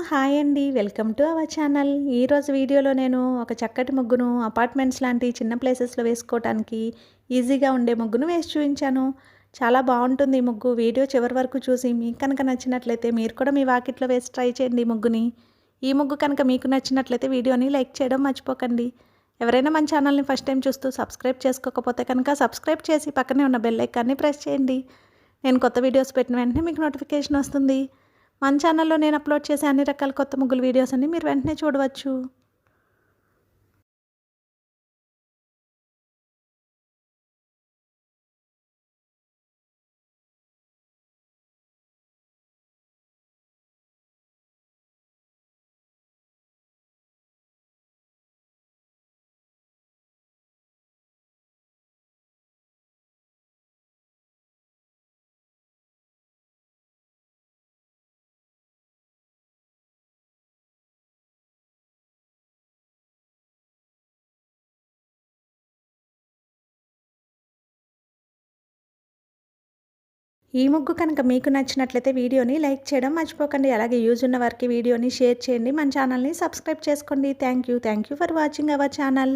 Hi అండి. Welcome to our channel. ఈరోజు వీడియోలో నేను ఒక చక్కటి ముగ్గును అపార్ట్మెంట్స్ లాంటి చిన్న ప్లేసెస్‌లో వేసుకోవటానికి ఈజీగా ఉండే ముగ్గును వేసి చూయించాను. చాలా బావుంటుంది ఈ ముగ్గు. వీడియో చివరి వరకు చూసి మీకు కనుక నచ్చినట్లయితే మీరు కూడా మీ వాకిట్లో వేసి ట్రై చేయండి ఈ ముగ్గుని. ఈ ముగ్గు కనుక మీకు నచ్చినట్లయితే వీడియోని లైక్ చేయడం మర్చిపోకండి. ఎవరైనా మన ఛానల్ని ఫస్ట్ టైం చూస్తూ సబ్స్క్రైబ్ చేసుకోకపోతే కనుక సబ్స్క్రైబ్ చేసి పక్కనే ఉన్న బెల్ ఐకాన్ని ప్రెస్ చేయండి. నేను కొత్త వీడియోస్ పెట్టిన వెంటనే మీకు నోటిఫికేషన్ వస్తుంది. మన ఛానల్లో నేను అప్లోడ్ చేసే అన్ని రకాల కొత్త ముగ్గుల వీడియోస్ అన్ని మీరు వెంటనే చూడవచ్చు. ఈ ముగ్గు కనుక మీకు నచ్చినట్లయితే వీడియోని లైక్ చేయడం మర్చిపోకండి. అలాగే యూజ్ ఉన్న వారికి వీడియోని షేర్ చేయండి. మన ఛానల్ని సబ్స్క్రైబ్ చేసుకోండి. Thank you for watching our channel.